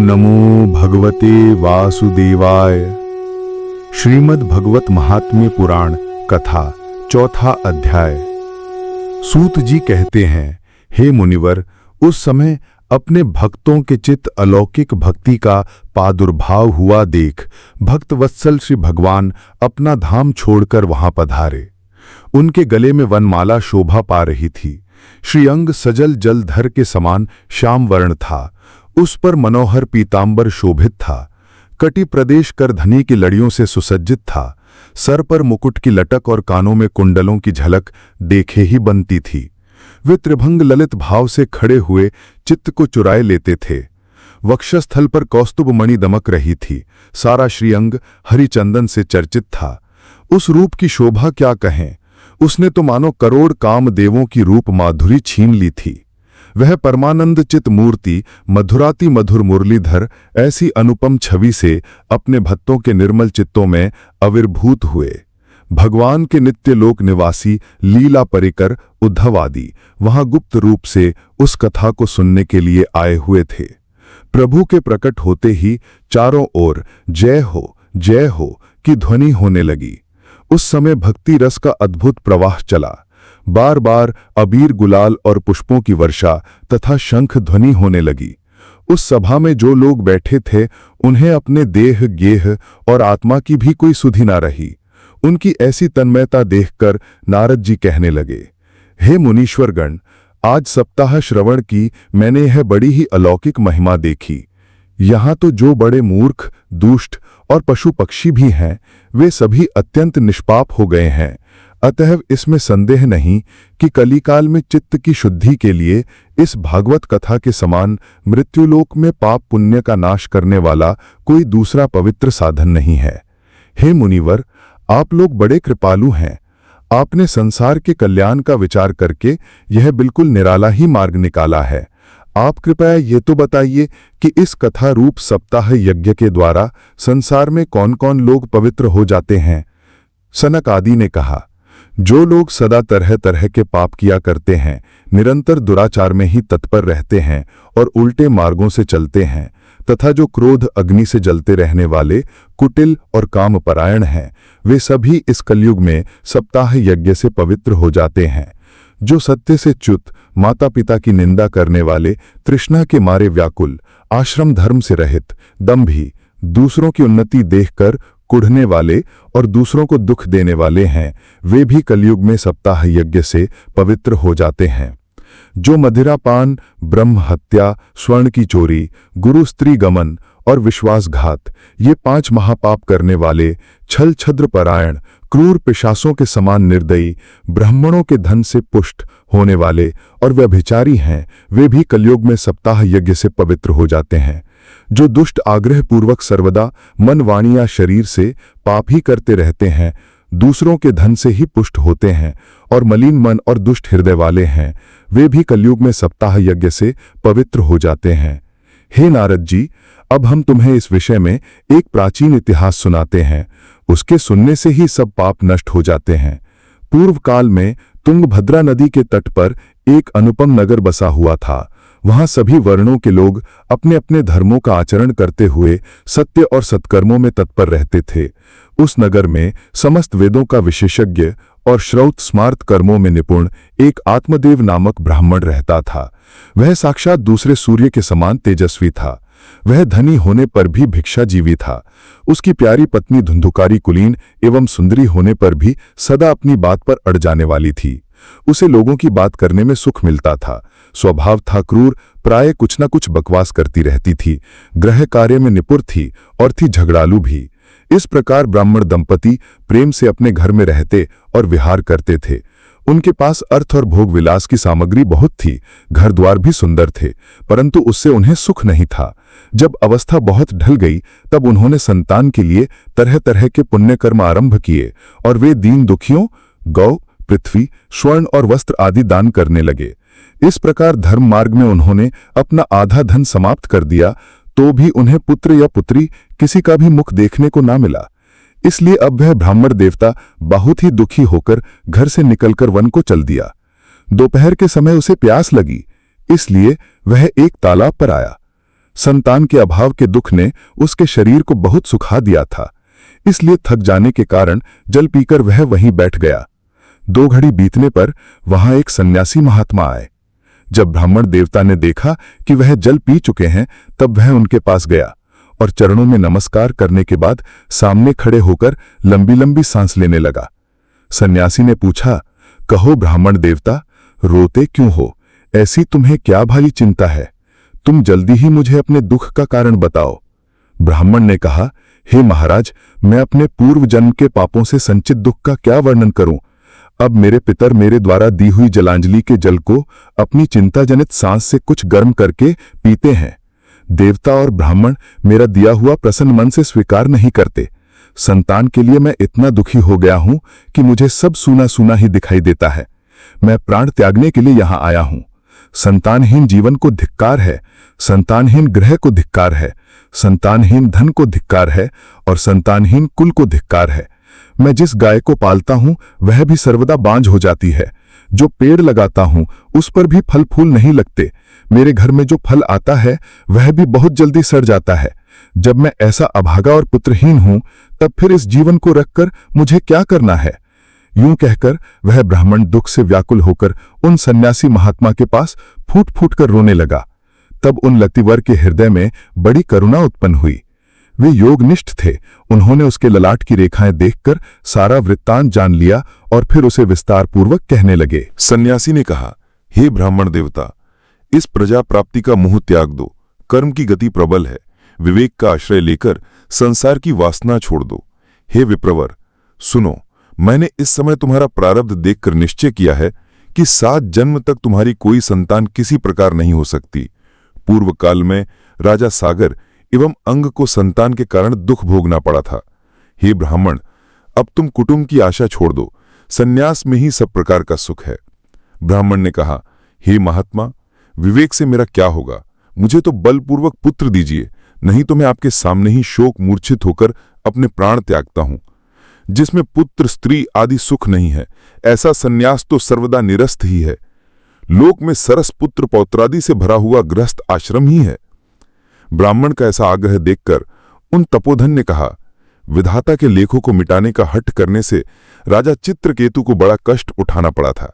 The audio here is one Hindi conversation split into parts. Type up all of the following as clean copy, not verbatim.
नमो भगवते वासुदेवाय। श्रीमद् भगवत महात्म्य पुराण कथा चौथा अध्याय। सूत जी कहते हैं, हे मुनिवर, उस समय अपने भक्तों के चित्त अलौकिक भक्ति का प्रादुर्भाव हुआ देख भक्त वत्सल श्री भगवान अपना धाम छोड़कर वहां पधारे। उनके गले में वनमाला शोभा पा रही थी। श्रीअंग सजल जलधर के समान श्याम वर्ण था। उस पर मनोहर पीतांबर शोभित था। कटी प्रदेश करधनी की लड़ियों से सुसज्जित था। सर पर मुकुट की लटक और कानों में कुंडलों की झलक देखे ही बनती थी। वे त्रिभंग ललित भाव से खड़े हुए चित्त को चुराए लेते थे। वक्षस्थल पर कौस्तुभ मणि दमक रही थी। सारा श्रीअंग हरिचंदन से चर्चित था। उस रूप की शोभा क्या कहें, उसने तो मानो करोड़ कामदेवों की रूप माधुरी छीन ली थी। वह परमानंद चित मूर्ति मधुराति मधुर मुरलीधर ऐसी अनुपम छवि से अपने भक्तों के निर्मल चित्तों में आविर्भूत हुए। भगवान के नित्य लोक निवासी लीला परिकर उद्धव आदि वहां गुप्त रूप से उस कथा को सुनने के लिए आए हुए थे। प्रभु के प्रकट होते ही चारों ओर जय हो की ध्वनि होने लगी। उस समय भक्ति रस का अद्भुत प्रवाह चला। बार बार अबीर गुलाल और पुष्पों की वर्षा तथा शंख ध्वनि होने लगी। उस सभा में जो लोग बैठे थे उन्हें अपने देह गेह और आत्मा की भी कोई सुधि ना रही। उनकी ऐसी तन्मयता देखकर नारद जी कहने लगे, हे मुनीश्वरगण, आज सप्ताह श्रवण की मैंने यह बड़ी ही अलौकिक महिमा देखी। यहाँ तो जो बड़े मूर्ख, दुष्ट और पशु पक्षी भी हैं, वे सभी अत्यंत निष्पाप हो गए हैं। अतः इसमें संदेह नहीं कि कलिकाल में चित्त की शुद्धि के लिए इस भागवत कथा के समान मृत्युलोक में पाप पुण्य का नाश करने वाला कोई दूसरा पवित्र साधन नहीं है। हे मुनिवर, आप लोग बड़े कृपालु हैं। आपने संसार के कल्याण का विचार करके यह बिल्कुल निराला ही मार्ग निकाला है। आप कृपया ये तो बताइए कि इस कथा रूप सप्ताह यज्ञ के द्वारा संसार में कौन कौन लोग पवित्र हो जाते हैं। सनक आदि ने कहा, जो लोग सदा तरह तरह के पाप किया करते हैं, निरंतर दुराचार में ही तत्पर रहते हैं और उल्टे मार्गों से चलते हैं, तथा जो क्रोध अग्नि से जलते रहने वाले कुटिल और कामपरायण हैं, वे सभी इस कलयुग में सप्ताह यज्ञ से पवित्र हो जाते हैं। जो सत्य से च्युत, माता पिता की निंदा करने वाले, तृष्णा के मारे व्याकुल, आश्रम धर्म से रहित, दंभी, दूसरों की उन्नति देखकर कुढ़ने वाले और दूसरों को दुख देने वाले हैं, वे भी कलयुग में सप्ताह यज्ञ से पवित्र हो जाते हैं। जो मदिरापान, ब्रह्म हत्या, स्वर्ण की चोरी, गुरु स्त्री गमन और विश्वासघात, ये 5 महापाप करने वाले, छल छद्र परायण, क्रूर पिशाचों के समान निर्दयी, ब्राह्मणों के धन से पुष्ट होने वाले और व्यभिचारी हैं, वे भी कलयुग में सप्ताह यज्ञ से पवित्र हो जाते हैं। जो दुष्ट आग्रह पूर्वक सर्वदा मन, वाणी या शरीर से पाप ही करते रहते हैं, दूसरों के धन से ही पुष्ट होते हैं और मलिन मन और दुष्ट हृदय वाले हैं, वे भी कलयुग में सप्ताह यज्ञ से पवित्र हो जाते हैं। हे नारद जी, अब हम तुम्हें इस विषय में एक प्राचीन इतिहास सुनाते हैं। उसके सुनने से ही सब पाप नष्ट हो जाते हैं। पूर्व काल में तुंगभद्रा नदी के तट पर एक अनुपम नगर बसा हुआ था। वहां सभी वर्णों के लोग अपने अपने धर्मों का आचरण करते हुए सत्य और सत्कर्मों में तत्पर रहते थे। उस नगर में समस्त वेदों का विशेषज्ञ और श्रौत स्मार्त कर्मों में निपुण एक आत्मदेव नामक ब्राह्मण रहता था। वह साक्षात दूसरे सूर्य के समान तेजस्वी था। वह धनी होने पर भी भिक्षाजीवी था। उसकी प्यारी पत्नी धुंधुकारी कुलीन एवं सुंदरी होने पर भी सदा अपनी बात पर अड़ जाने वाली थी। उसे लोगों की बात करने में सुख मिलता था। स्वभाव था क्रूर, प्राय कुछ न कुछ बकवास करती रहती थी। गृह कार्य में निपुण थी और थी झगड़ालू भी। इस प्रकार ब्राह्मण दंपति प्रेम से अपने घर में रहते और विहार करते थे। उनके पास अर्थ और भोग विलास की सामग्री बहुत थी। घर द्वार भी सुंदर थे, परंतु उससे उन्हें सुख नहीं था। जब अवस्था बहुत ढल गई तब उन्होंने संतान के लिए तरह तरह के पुण्य कर्म आरंभ किए और वे दीन दुखियों गौ, पृथ्वी, स्वर्ण और वस्त्र आदि दान करने लगे। इस प्रकार धर्म मार्ग में उन्होंने अपना आधा धन समाप्त कर दिया, तो भी उन्हें पुत्र या पुत्री किसी का भी मुख देखने को ना मिला। इसलिए अब वह ब्राह्मण देवता बहुत ही दुखी होकर घर से निकलकर वन को चल दिया। दोपहर के समय उसे प्यास लगी, इसलिए वह एक तालाब पर आया। संतान के अभाव के दुख ने उसके शरीर को बहुत सुखा दिया था, इसलिए थक जाने के कारण जल पीकर वह वहीं बैठ गया। 2 घड़ी बीतने पर वहां एक सन्यासी महात्मा आए। जब ब्राह्मण देवता ने देखा कि वह जल पी चुके हैं, तब वह उनके पास गया और चरणों में नमस्कार करने के बाद सामने खड़े होकर लंबी लंबी सांस लेने लगा। सन्यासी ने पूछा, कहो ब्राह्मण देवता, रोते क्यों हो? ऐसी तुम्हें क्या भारी चिंता है? तुम जल्दी ही मुझे अपने दुख का कारण बताओ। ब्राह्मण ने कहा, हे महाराज, मैं अपने पूर्व जन्म के पापों से संचित दुख का क्या वर्णन करूं? अब मेरे पितर मेरे द्वारा दी हुई जलांजलि के जल को अपनी चिंताजनित सांस से कुछ गर्म करके पीते हैं। देवता और ब्राह्मण मेरा दिया हुआ प्रसन्न मन से स्वीकार नहीं करते। संतान के लिए मैं इतना दुखी हो गया हूं कि मुझे सब सूना सूना ही दिखाई देता है। मैं प्राण त्यागने के लिए यहां आया हूं। संतानहीन जीवन को धिक्कार है, संतानहीन गृह को धिक्कार है, संतानहीन धन को धिक्कार है और संतानहीन कुल को धिक्कार है। मैं जिस गाय को पालता हूं वह भी सर्वदा बांझ हो जाती है। जो पेड़ लगाता हूं उस पर भी फल फूल नहीं लगते। मेरे घर में जो फल आता है वह भी बहुत जल्दी सड़ जाता है। जब मैं ऐसा अभागा और पुत्रहीन हूं, तब फिर इस जीवन को रखकर मुझे क्या करना है? यूं कहकर वह ब्राह्मण दुख से व्याकुल होकर उन सन्यासी महात्मा के पास फूट फूट कर रोने लगा। तब उन लतिवर के हृदय में बड़ी करुणा उत्पन्न हुई। वे योगनिष्ठ थे। उन्होंने उसके ललाट की रेखाएं देखकर सारा वृत्तांत जान लिया और फिर उसे विस्तार पूर्वक कहने लगे। सन्यासी ने कहा, हे ब्राह्मण देवता, इस प्रजा प्राप्ति का मुंह त्याग दो। कर्म की गति प्रबल है। विवेक का आश्रय लेकर संसार की वासना छोड़ दो। हे विप्रवर, सुनो, मैंने इस समय तुम्हारा प्रारब्ध देखकर निश्चय किया है कि 7 जन्म तक तुम्हारी कोई संतान किसी प्रकार नहीं हो सकती। पूर्व काल में राजा सागर एवं अंग को संतान के कारण दुख भोगना पड़ा था। हे ब्राह्मण, अब तुम कुटुंब की आशा छोड़ दो। संन्यास में ही सब प्रकार का सुख है। ब्राह्मण ने कहा, हे महात्मा, विवेक से मेरा क्या होगा? मुझे तो बलपूर्वक पुत्र दीजिए, नहीं तो मैं आपके सामने ही शोक मूर्छित होकर अपने प्राण त्यागता हूं। जिसमें पुत्र स्त्री आदि सुख नहीं है, ऐसा संन्यास तो सर्वदा निरस्त ही है। लोक में सरस पुत्र पौत्रादि से भरा हुआ गृहस्थ आश्रम ही है। ब्राह्मण का ऐसा आग्रह देखकर उन तपोधन ने कहा, विधाता के लेखों को मिटाने का हठ करने से राजा चित्रकेतु को बड़ा कष्ट उठाना पड़ा था।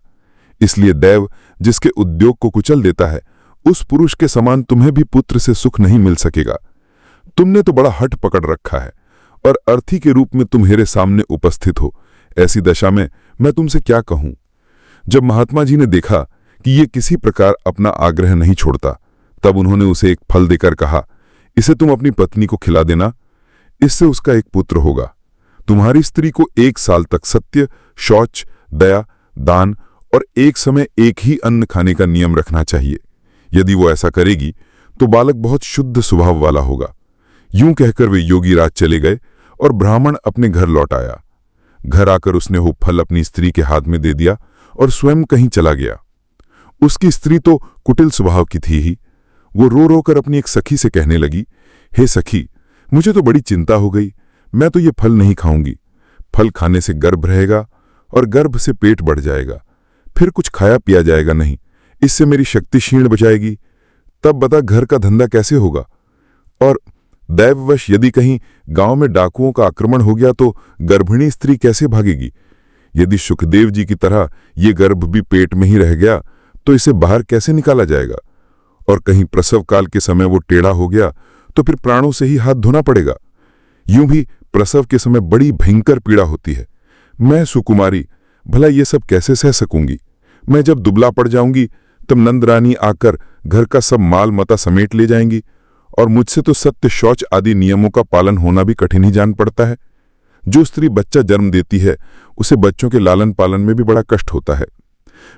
इसलिए दैव जिसके उद्योग को कुचल देता है, उस पुरुष के समान तुम्हें भी पुत्र से सुख नहीं मिल सकेगा। तुमने तो बड़ा हठ पकड़ रखा है और अर्थी के रूप में तुम मेरे सामने उपस्थित हो। ऐसी दशा में मैं तुमसे क्या कहूं? जब महात्मा जी ने देखा कि ये किसी प्रकार अपना आग्रह नहीं छोड़ता, तब उन्होंने उसे एक फल देकर कहा, इसे तुम अपनी पत्नी को खिला देना, इससे उसका एक पुत्र होगा। तुम्हारी स्त्री को 1 साल तक सत्य, शौच, दया, दान और एक समय एक ही अन्न खाने का नियम रखना चाहिए। यदि वो ऐसा करेगी तो बालक बहुत शुद्ध स्वभाव वाला होगा। यूं कहकर वे योगी राज चले गए और ब्राह्मण अपने घर लौट आया। घर आकर उसने वो फल अपनी स्त्री के हाथ में दे दिया और स्वयं कहीं चला गया। उसकी स्त्री तो कुटिल स्वभाव की थी ही। वो रो रो कर अपनी एक सखी से कहने लगी, हे सखी, मुझे तो बड़ी चिंता हो गई। मैं तो ये फल नहीं खाऊंगी। फल खाने से गर्भ रहेगा और गर्भ से पेट बढ़ जाएगा, फिर कुछ खाया पिया जाएगा नहीं। इससे मेरी शक्ति क्षीण बचाएगी। तब बता घर का धंधा कैसे होगा? और दैववश यदि कहीं गांव में डाकुओं का आक्रमण हो गया तो गर्भिणी स्त्री कैसे भागेगी? यदि सुखदेव जी की तरह ये गर्भ भी पेट में ही रह गया तो इसे बाहर कैसे निकाला जाएगा? और कहीं प्रसव काल के समय वो टेढ़ा हो गया तो फिर प्राणों से ही हाथ धोना पड़ेगा। यूं भी प्रसव के समय बड़ी भयंकर पीड़ा होती है। मैं सुकुमारी, भला ये सब कैसे सह सकूंगी? मैं जब दुबला पड़ जाऊंगी तब नंदरानी आकर घर का सब माल मता समेट ले जाएंगी और मुझसे तो सत्य, शौच आदि नियमों का पालन होना भी कठिन ही जान पड़ता है। जो स्त्री बच्चा जन्म देती है उसे बच्चों के लालन पालन में भी बड़ा कष्ट होता है।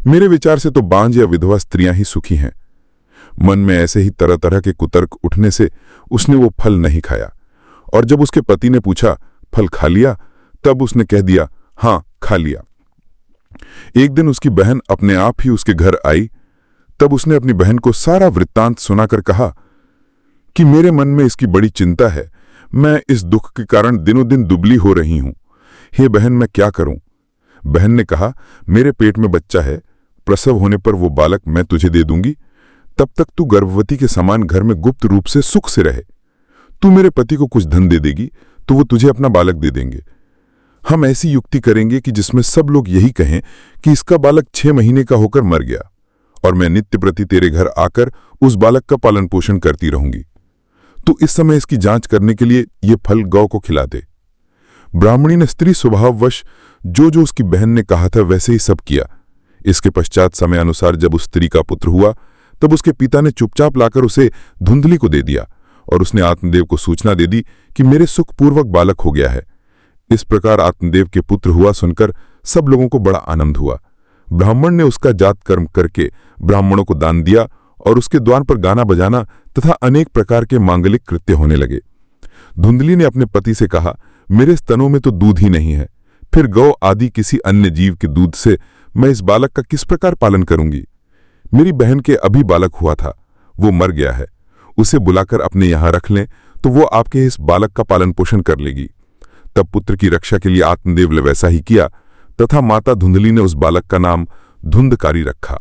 मेरे विचार से तो बांझ या विधवा स्त्रियां ही सुखी हैं। मन में ऐसे ही तरह तरह के कुतर्क उठने से उसने वो फल नहीं खाया, और जब उसके पति ने पूछा, फल खा लिया? तब उसने कह दिया, हां, खा लिया। एक दिन उसकी बहन अपने आप ही उसके घर आई। तब उसने अपनी बहन को सारा वृत्तांत सुनाकर कहा कि मेरे मन में इसकी बड़ी चिंता है। मैं इस दुख के कारण दिनों दिन दुबली हो रही हूं। हे बहन, मैं क्या करूं? बहन ने कहा, मेरे पेट में बच्चा है। प्रसव होने पर वो बालक मैं तुझे दे दूंगी। तब तक तू गर्भवती के समान घर में गुप्त रूप से सुख से रहे। तू मेरे पति को कुछ धन दे देगी तो वो तुझे अपना बालक दे देंगे। हम ऐसी युक्ति करेंगे कि जिसमें सब लोग यही कहें कि इसका बालक 6 महीने का होकर मर गया, और मैं नित्य प्रति तेरे घर आकर उस बालक का पालन पोषण करती रहूंगी। तू इस समय इसकी जांच करने के लिए ये फल गौ को खिला दे। ब्राह्मणी ने स्त्री स्वभाववश जो जो उसकी बहन ने कहा था वैसे ही सब किया। इसके पश्चात समय अनुसार जब उस स्त्री का पुत्र हुआ तब उसके पिता ने चुपचाप लाकर उसे धुंधली को दे दिया, और उसने आत्मदेव को सूचना दे दी कि मेरे सुखपूर्वक बालक हो गया है। इस प्रकार आत्मदेव के पुत्र हुआ सुनकर सब लोगों को बड़ा आनंद हुआ। ब्राह्मण ने उसका जात कर्म करके ब्राह्मणों को दान दिया, और उसके द्वार पर गाना बजाना तथा अनेक प्रकार के मांगलिक कृत्य होने लगे। धुंधली ने अपने पति से कहा, मेरे स्तनों में तो दूध ही नहीं है, फिर गौ आदि किसी अन्य जीव के दूध से मैं इस बालक का किस प्रकार पालन करूंगी। मेरी बहन के अभी बालक हुआ था, वो मर गया है। उसे बुलाकर अपने यहां रख लें तो वो आपके इस बालक का पालन पोषण कर लेगी। तब पुत्र की रक्षा के लिए आत्मदेव ने वैसा ही किया, तथा माता धुंधली ने उस बालक का नाम धुंधकारी रखा।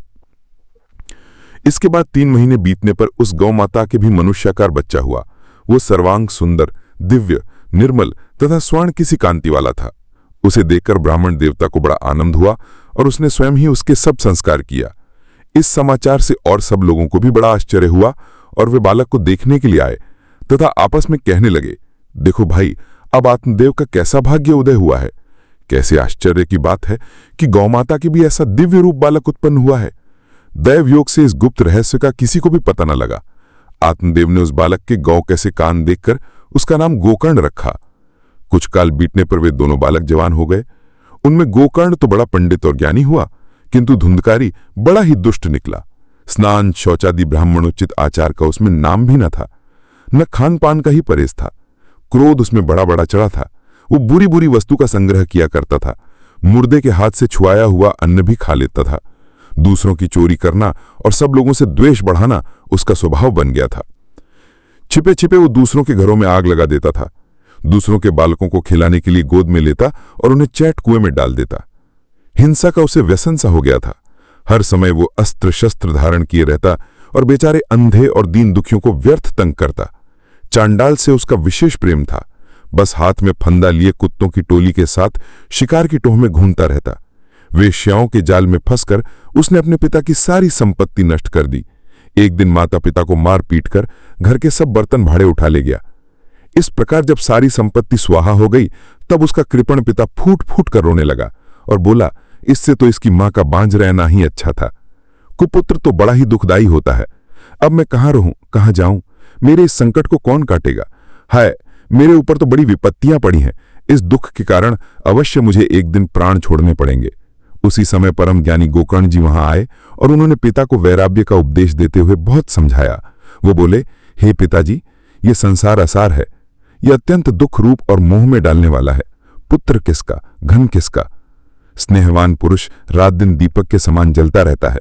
इसके बाद 3 महीने बीतने पर उस गौ माता के भी मनुष्याकार बच्चा हुआ। वो सर्वांग सुंदर, दिव्य, निर्मल तथा स्वर्ण किसी कांति वाला था। उसे देखकर ब्राह्मण देवता को बड़ा आनंद हुआ, और उसने स्वयं ही उसके सब संस्कार किया। इस समाचार से और सब लोगों को भी बड़ा आश्चर्य हुआ, और वे बालक को देखने के लिए आए तथा आपस में कहने लगे, देखो भाई, अब आत्मदेव का कैसा भाग्य उदय हुआ है। कैसे आश्चर्य की बात है कि गौमाता के भी ऐसा दिव्य रूप बालक उत्पन्न हुआ है। दैव योग से इस गुप्त रहस्य का किसी को भी पता न लगा। आत्मदेव ने उस बालक के गौ कैसे कान देखकर उसका नाम गोकर्ण रखा। कुछ काल बीतने पर वे दोनों बालक जवान हो गए। उनमें गोकर्ण तो बड़ा पंडित और ज्ञानी हुआ, किंतु धुंधकारी बड़ा ही दुष्ट निकला। स्नान शौचादि ब्राह्मणोचित आचार का उसमें नाम भी न था, न खान पान का ही परहेज था। क्रोध उसमें बड़ा बड़ा चढ़ा था। वो बुरी बुरी वस्तु का संग्रह किया करता था। मुर्दे के हाथ से छुआया हुआ अन्न भी खा लेता था। दूसरों की चोरी करना और सब लोगों से द्वेष बढ़ाना उसका स्वभाव बन गया था। छिपे छिपे वो दूसरों के घरों में आग लगा देता था। दूसरों के बालकों को खिलाने के लिए गोद में लेता और उन्हें चैट कुएं में डाल देता। हिंसा का उसे व्यसन सा हो गया था। हर समय वो अस्त्र शस्त्र धारण किए रहता और बेचारे अंधे और दीन दुखियों को व्यर्थ तंग करता। चांडाल से उसका विशेष प्रेम था। बस हाथ में फंदा लिए कुत्तों की टोली के साथ शिकार की टोह में घूमता रहता। वेश्याओं के जाल में फंसकर उसने अपने पिता की सारी संपत्ति नष्ट कर दी। एक दिन माता पिता को मार पीट कर घर के सब बर्तन भाड़े उठा ले गया। इस प्रकार जब सारी संपत्ति स्वाहा हो गई तब उसका कृपण पिता फूट फूट कर रोने लगा और बोला, इससे तो इसकी मां का बांझ रहना ही अच्छा था। कुपुत्र तो बड़ा ही दुखदाई होता है। अब मैं कहां रहूं, कहां जाऊं? मेरे इस संकट को कौन काटेगा? हाय, मेरे ऊपर तो बड़ी विपत्तियां पड़ी हैं। इस दुख के कारण अवश्य मुझे एक दिन प्राण छोड़ने पड़ेंगे। उसी समय परम ज्ञानी गोकर्ण जी वहां आए और उन्होंने पिता को वैराग्य का उपदेश देते हुए बहुत समझाया। वो बोले, हे पिताजी, ये संसार असार है। यह अत्यंत दुख रूप और मोह में डालने वाला है। पुत्र किसका, धन किसका? स्नेहवान पुरुष रात दिन दीपक के समान जलता रहता है।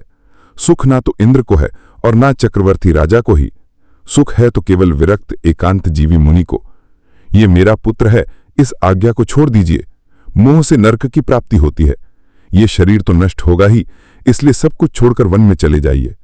सुख ना तो इंद्र को है और ना चक्रवर्ती राजा को ही। सुख है तो केवल विरक्त एकांत जीवी मुनि को। ये मेरा पुत्र है, इस आज्ञा को छोड़ दीजिए। मोह से नरक की प्राप्ति होती है। ये शरीर तो नष्ट होगा ही, इसलिए सब कुछ छोड़कर वन में चले जाइए।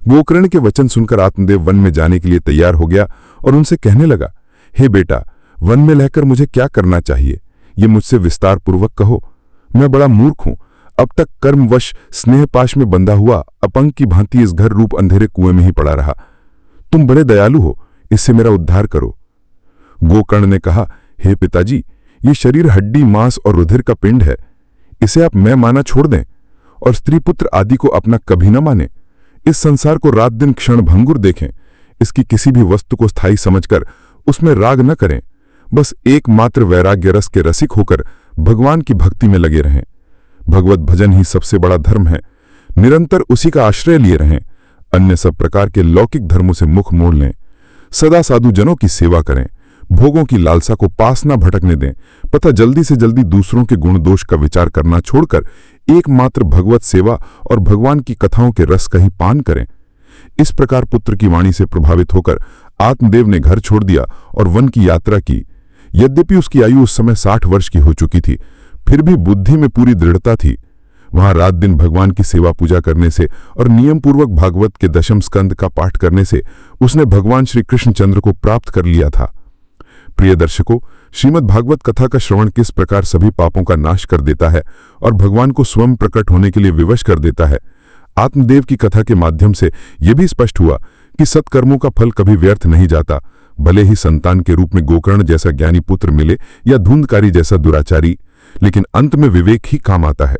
गोकर्ण के वचन सुनकर आत्मदेव वन में जाने के लिए तैयार हो गया और उनसे कहने लगा, हे बेटा, वन में रहकर मुझे क्या करना चाहिए, ये मुझसे विस्तार पूर्वक कहो। मैं बड़ा मूर्ख हूं। अब तक कर्मवश स्नेहपाश में बंधा हुआ अपंग की भांति इस घर रूप अंधेरे कुएं में ही पड़ा रहा। तुम बड़े दयालु हो, इससे मेरा उद्धार करो। गोकर्ण ने कहा, हे पिताजी, ये शरीर हड्डी मांस और रुधिर का पिंड है। इसे आप मैं माना छोड़ दें और स्त्री पुत्र आदि को अपना कभी न माने। इस संसार को रात दिन क्षण भंगुर देखें। इसकी किसी भी वस्तु को स्थायी समझकर उसमें राग न करें। बस एकमात्र वैराग्य रस के रसिक होकर भगवान की भक्ति में लगे रहें। भगवत भजन ही सबसे बड़ा धर्म है। निरंतर उसी का आश्रय लिए रहें। अन्य सब प्रकार के लौकिक धर्मों से मुख मोड़ लें। सदा साधु जनों की सेवा करें। भोगों की लालसा को पास न भटकने दें तथा जल्दी से जल्दी दूसरों के गुण दोष का विचार करना छोड़कर एकमात्र भगवत सेवा और भगवान की कथाओं के रस का ही पान करें। इस प्रकार पुत्र की वाणी से प्रभावित होकर आत्मदेव ने घर छोड़ दिया और वन की यात्रा की। यद्यपि उसकी आयु उस समय 60 वर्ष की हो चुकी थी, फिर भी बुद्धि में पूरी दृढ़ता थी। वहां रात दिन भगवान की सेवा पूजा करने से और नियम पूर्वक भागवत के दशम स्कंद का पाठ करने से उसने भगवान श्री कृष्णचंद्र को प्राप्त कर लिया था। प्रिय दर्शकों, श्रीमद् भागवत कथा का श्रवण किस प्रकार सभी पापों का नाश कर देता है और भगवान को स्वयं प्रकट होने के लिए विवश कर देता है। आत्मदेव की कथा के माध्यम से यह भी स्पष्ट हुआ कि सत्कर्मों का फल कभी व्यर्थ नहीं जाता, भले ही संतान के रूप में गोकर्ण जैसा ज्ञानी पुत्र मिले या धुंधकारी जैसा दुराचारी, लेकिन अंत में विवेक ही काम आता है।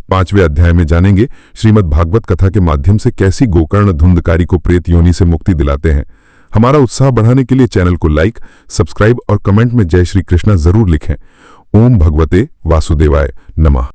5वें अध्याय में जानेंगे श्रीमद् भागवत कथा के माध्यम से कैसी गोकर्ण धुंधकारी को प्रेत योनि से मुक्ति दिलाते हैं। हमारा उत्साह बढ़ाने के लिए चैनल को लाइक, सब्सक्राइब और कमेंट में जय श्री कृष्णा जरूर लिखें। ओम भगवते वासुदेवाय नमः।